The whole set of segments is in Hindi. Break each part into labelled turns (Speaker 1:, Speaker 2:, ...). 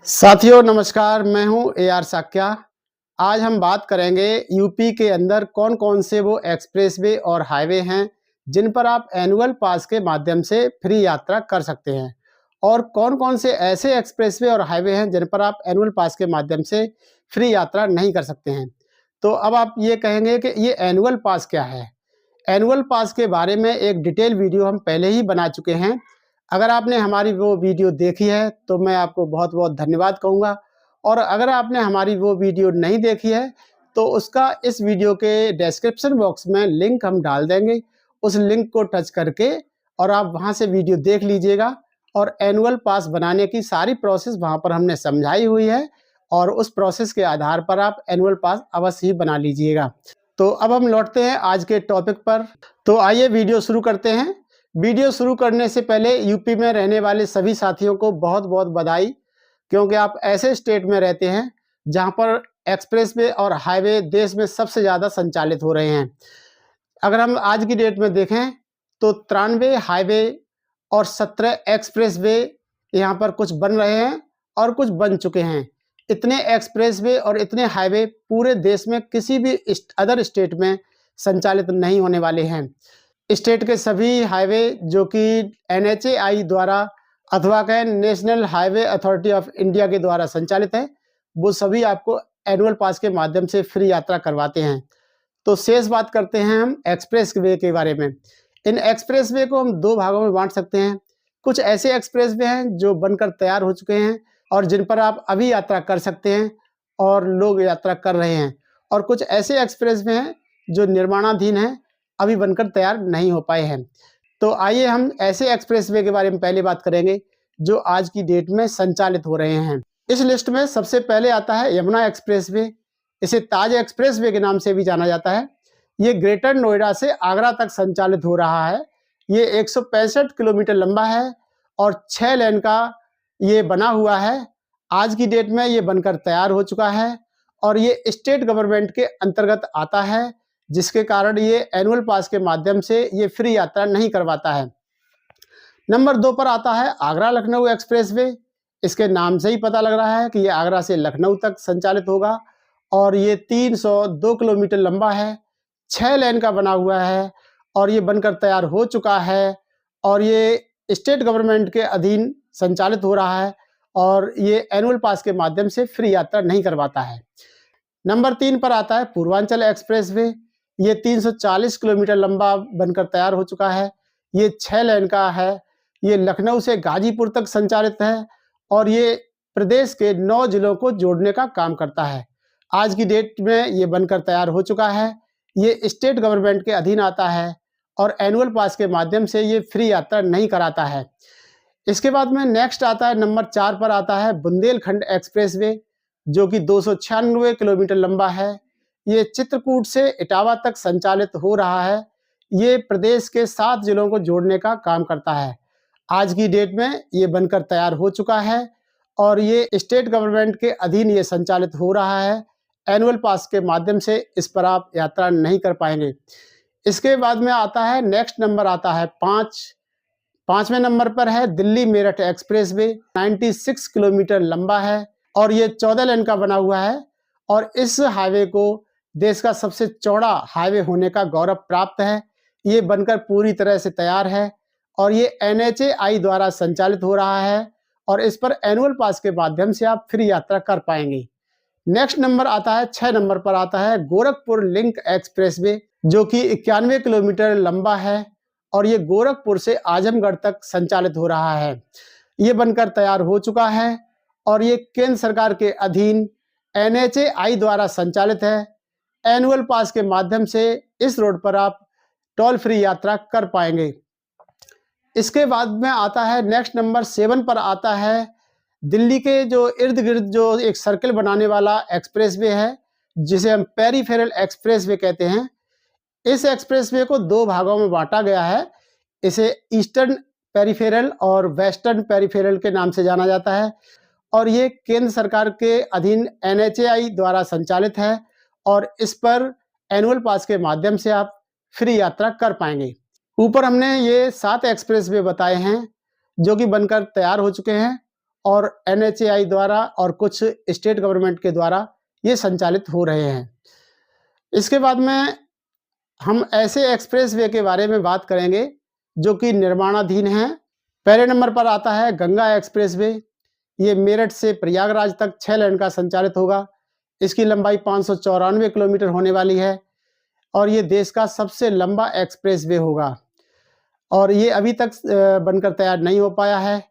Speaker 1: साथियों नमस्कार, मैं हूं AR साक्या। आज हम बात करेंगे यूपी के अंदर कौन कौन से वो एक्सप्रेसवे और हाईवे हैं जिन पर आप एनुअल पास के माध्यम से फ्री यात्रा कर सकते हैं और कौन कौन से ऐसे एक्सप्रेसवे और हाईवे हैं जिन पर आप एनुअल पास के माध्यम से फ्री यात्रा नहीं कर सकते हैं। तो अब आप ये कहेंगे कि ये एनुअल पास क्या है। एनुअल पास के बारे में एक डिटेल वीडियो हम पहले ही बना चुके हैं। अगर आपने हमारी वो वीडियो देखी है तो मैं आपको बहुत-बहुत धन्यवाद कहूँगा और अगर आपने हमारी वो वीडियो नहीं देखी है तो उसका इस वीडियो के डिस्क्रिप्शन बॉक्स में लिंक हम डाल देंगे। उस लिंक को टच करके और आप वहाँ से वीडियो देख लीजिएगा और एनुअल पास बनाने की सारी प्रोसेस वहाँ पर हमने समझाई हुई है और उस प्रोसेस के आधार पर आप एनुअल पास अवश्य ही बना लीजिएगा। तो अब हम लौटते हैं आज के टॉपिक पर। तो आइए वीडियो शुरू करते हैं। वीडियो शुरू करने से पहले यूपी में रहने वाले सभी साथियों को बहुत-बहुत बधाई, क्योंकि आप ऐसे स्टेट में रहते हैं जहां पर एक्सप्रेसवे और हाईवे देश में सबसे ज़्यादा संचालित हो रहे हैं। अगर हम आज की डेट में देखें तो 93 हाईवे और 17 एक्सप्रेसवे यहाँ पर कुछ बन रहे हैं और कुछ बन चुके हैं। इतने एक्सप्रेसवे और इतने हाईवे पूरे देश में किसी भी अदर स्टेट में संचालित नहीं होने वाले हैं। स्टेट के सभी हाईवे जो कि NHAI द्वारा अथवा कहें national highway authority of India के द्वारा संचालित है, वो सभी आपको एनुअल पास के माध्यम से फ्री यात्रा करवाते हैं। तो शेष बात करते हैं हम एक्सप्रेसवे के बारे में। इन एक्सप्रेसवे को हम दो भागों में बांट सकते हैं। कुछ ऐसे एक्सप्रेसवे हैं जो बनकर तैयार हो चुके हैं और जिन पर आप अभी यात्रा कर सकते हैं और लोग यात्रा कर रहे हैं, और कुछ ऐसे एक्सप्रेसवे हैं जो निर्माणाधीन हैं, अभी बनकर तैयार नहीं हो पाए हैं। तो आइए हम ऐसे एक्सप्रेसवे के बारे में पहले बात करेंगे जो आज की डेट में संचालित हो रहे हैं। इस लिस्ट में सबसे पहले आता है यमुना एक्सप्रेसवे। इसे ताज एक्सप्रेसवे के नाम से भी जाना जाता है। ये ग्रेटर नोएडा से आगरा तक संचालित हो रहा है। ये 165 किलोमीटर लंबा है और 6 लेन का ये बना हुआ है। आज की डेट में ये बनकर तैयार हो चुका है और ये स्टेट गवर्नमेंट के अंतर्गत आता है, जिसके कारण ये एनुअल पास के माध्यम से ये फ्री यात्रा नहीं करवाता है। नंबर 2 पर आता है आगरा लखनऊ एक्सप्रेसवे। इसके नाम से ही पता लग रहा है कि ये आगरा से लखनऊ तक संचालित होगा और ये 302 किलोमीटर लंबा है, 6 लेन का बना हुआ है और ये बनकर तैयार हो चुका है और ये स्टेट गवर्नमेंट के अधीन संचालित हो रहा है और ये एनुअल पास के माध्यम से फ्री यात्रा नहीं करवाता है। नंबर 3 पर आता है पूर्वांचल एक्सप्रेसवे। ये 340 किलोमीटर लंबा बनकर तैयार हो चुका है। ये 6 लेन का है। ये लखनऊ से गाजीपुर तक संचालित है और ये प्रदेश के 9 जिलों को जोड़ने का काम करता है। आज की डेट में ये बनकर तैयार हो चुका है। ये स्टेट गवर्नमेंट के अधीन आता है और एनुअल पास के माध्यम से ये फ्री यात्रा नहीं कराता है। इसके बाद में नेक्स्ट आता है नंबर 4 पर आता है बुंदेलखंड एक्सप्रेसवे, जो कि 296 किलोमीटर लंबा है। ये चित्रकूट से इटावा तक संचालित हो रहा है। ये प्रदेश के 7 जिलों को जोड़ने का काम करता है। आज की डेट में ये बनकर तैयार हो चुका है और ये स्टेट गवर्नमेंट के अधीन ये संचालित हो रहा है। एनुअल पास के माध्यम से इस पर आप यात्रा नहीं कर पाएंगे। इसके बाद में आता है नेक्स्ट नंबर आता है 5वें नंबर पर है दिल्ली मेरठ एक्सप्रेसवे। 96 किलोमीटर लंबा है और ये 14 लेन का बना हुआ है और इस हाईवे को देश का सबसे चौड़ा हाईवे होने का गौरव प्राप्त है। ये बनकर पूरी तरह से तैयार है और ये NHAI द्वारा संचालित हो रहा है और इस पर एनुअल पास के माध्यम से आप फ्री यात्रा कर पाएंगे। नेक्स्ट नंबर आता है 6 नंबर पर आता है गोरखपुर लिंक एक्सप्रेसवे, जो कि 91 किलोमीटर लंबा है और ये गोरखपुर से आजमगढ़ तक संचालित हो रहा है। ये बनकर तैयार हो चुका है और ये केंद्र सरकार के अधीन NHAI द्वारा संचालित है। एनुअल पास के माध्यम से इस रोड पर आप टोल फ्री यात्रा कर पाएंगे। इसके बाद में आता है नेक्स्ट नंबर 7 पर आता है दिल्ली के जो इर्द गिर्द जो एक सर्कल बनाने वाला एक्सप्रेसवे है, जिसे हम पेरीफेरल एक्सप्रेसवे कहते हैं। इस एक्सप्रेसवे को 2 भागों में बांटा गया है। इसे ईस्टर्न पेरीफेरल और वेस्टर्न पेरीफेरल के नाम से जाना जाता है और ये केंद्र सरकार के अधीन NHAI द्वारा संचालित है और इस पर एनुअल पास के माध्यम से आप फ्री यात्रा कर पाएंगे। ऊपर हमने ये 7 एक्सप्रेसवे बताए हैं जो कि बनकर तैयार हो चुके हैं और NHAI द्वारा और कुछ स्टेट गवर्नमेंट के द्वारा ये संचालित हो रहे हैं। इसके बाद में हम ऐसे एक्सप्रेसवे के बारे में बात करेंगे जो कि निर्माणाधीन हैं। पहले नंबर पर आता है गंगा एक्सप्रेसवे। ये मेरठ से प्रयागराज तक 6 लेन का संचालित होगा। इसकी लंबाई 594 किलोमीटर होने वाली है और ये देश का सबसे लंबा एक्सप्रेसवे होगा और ये अभी तक बनकर तैयार नहीं हो पाया है।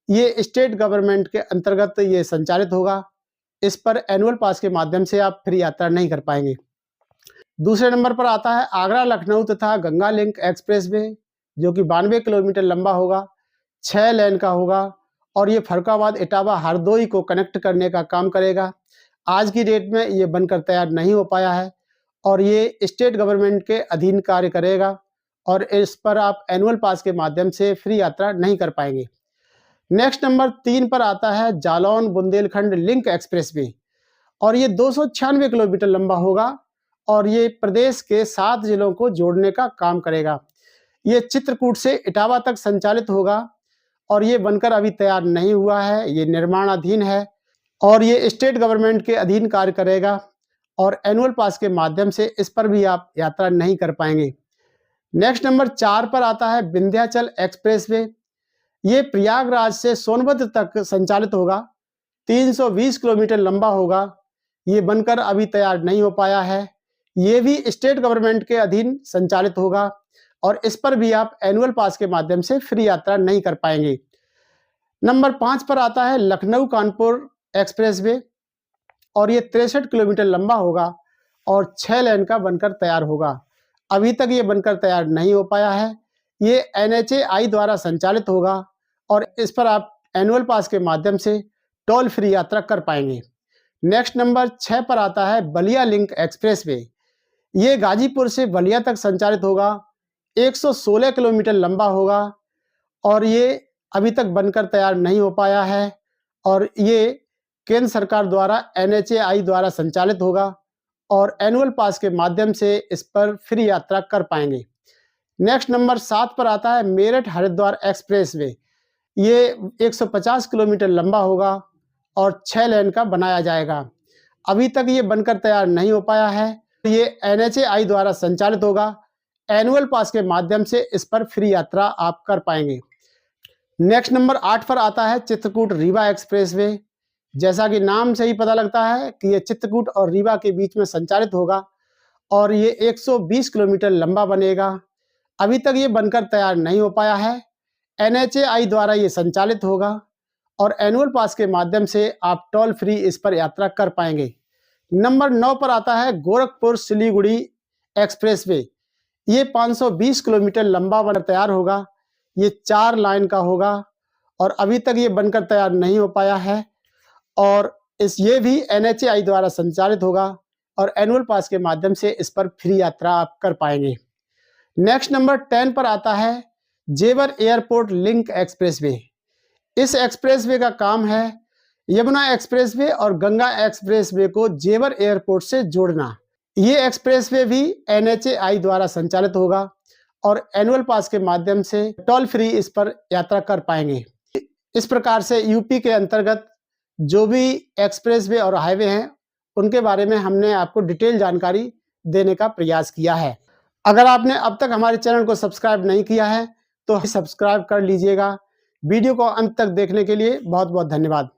Speaker 1: ये स्टेट गवर्नमेंट के अंतर्गत ये संचालित होगा। इस पर एनुअल पास के माध्यम से आप फ्री यात्रा नहीं कर पाएंगे। दूसरे नंबर पर आता है आगरा लखनऊ तथा गंगा लिंक एक्सप्रेसवे, जो कि 92 किलोमीटर लंबा होगा, 6 लेन का होगा और ये फरुखाबाद, इटावा, हरदोई को कनेक्ट करने का काम करेगा। आज की डेट में ये बनकर तैयार नहीं हो पाया है और ये स्टेट गवर्नमेंट के अधीन कार्य करेगा और इस पर आप एनुअल पास के माध्यम से फ्री यात्रा नहीं कर पाएंगे। नेक्स्ट नंबर 3 पर आता है जालौन बुंदेलखंड लिंक एक्सप्रेसवे और ये 296 किलोमीटर लंबा होगा और ये प्रदेश के 7 जिलों को जोड़ने का काम करेगा। ये चित्रकूट से इटावा तक संचालित होगा और ये बनकर अभी तैयार नहीं हुआ है, ये निर्माणाधीन है और ये स्टेट गवर्नमेंट के अधीन कार्य करेगा और एनुअल पास के माध्यम से इस पर भी आप यात्रा नहीं कर पाएंगे। नेक्स्ट नंबर 4 पर आता है विंध्याचल एक्सप्रेसवे। ये प्रयागराज से सोनभद्र तक संचालित होगा, 320 किलोमीटर लंबा होगा। ये बनकर अभी तैयार नहीं हो पाया है। ये भी स्टेट गवर्नमेंट के अधीन संचालित होगा और इस पर भी आप एनुअल पास के माध्यम से फ्री यात्रा नहीं कर पाएंगे। नंबर 5 पर आता है लखनऊ कानपुर एक्सप्रेसवे और ये 63 किलोमीटर लंबा होगा और 6 लेन का बनकर तैयार होगा। अभी तक ये बनकर तैयार नहीं हो पाया है। ये NHAI द्वारा संचालित होगा और इस पर आप एनुअल पास के माध्यम से टोल फ्री यात्रा कर पाएंगे। नेक्स्ट नंबर 6 पर आता है बलिया लिंक एक्सप्रेसवे। ये गाजीपुर से बलिया तक संचालित होगा, 116 किलोमीटर लंबा होगा और ये अभी तक बनकर तैयार नहीं हो पाया है और ये केंद्र सरकार द्वारा NHAI द्वारा संचालित होगा और एनुअल पास के माध्यम से इस पर फ्री यात्रा कर पाएंगे। नेक्स्ट नंबर 7 पर आता है मेरठ हरिद्वार एक्सप्रेसवे। ये 150 किलोमीटर लंबा होगा और 6 लेन का बनाया जाएगा। अभी तक ये बनकर तैयार नहीं हो पाया है। ये NHAI द्वारा संचालित होगा। एनुअल पास के माध्यम से इस पर फ्री यात्रा आप कर पाएंगे। नेक्स्ट नंबर 8 पर आता है चित्रकूट रीवा एक्सप्रेसवे। जैसा कि नाम से ही पता लगता है कि ये चित्रकूट और रीवा के बीच में संचालित होगा और ये 120 किलोमीटर लंबा बनेगा। अभी तक ये बनकर तैयार नहीं हो पाया है। NHAI द्वारा ये संचालित होगा और एनुअल पास के माध्यम से आप टोल फ्री इस पर यात्रा कर पाएंगे। नंबर 9 पर आता है गोरखपुर सिलीगुड़ी एक्सप्रेसवे। ये 520 किलोमीटर लंबा बनकर तैयार होगा। ये 4 लाइन का होगा और अभी तक ये बनकर तैयार नहीं हो पाया है और ये भी NHAI द्वारा संचालित होगा और एनुअल पास के माध्यम से इस पर फ्री यात्रा आप कर पाएंगे। नेक्स्ट नंबर 10 पर आता है जेवर एयरपोर्ट लिंक एक्सप्रेसवे। इस एक्सप्रेसवे का काम है यमुना एक्सप्रेसवे और गंगा एक्सप्रेसवे को जेवर एयरपोर्ट से जोड़ना। ये एक्सप्रेसवे भी NHAI द्वारा संचालित होगा और एनुअल पास के माध्यम से टोल फ्री इस पर यात्रा कर पाएंगे। इस प्रकार से यूपी के अंतर्गत जो भी एक्सप्रेसवे और हाईवे हैं उनके बारे में हमने आपको डिटेल जानकारी देने का प्रयास किया है। अगर आपने अब तक हमारे चैनल को सब्सक्राइब नहीं किया है तो सब्सक्राइब कर लीजिएगा। वीडियो को अंत तक देखने के लिए बहुत बहुत धन्यवाद।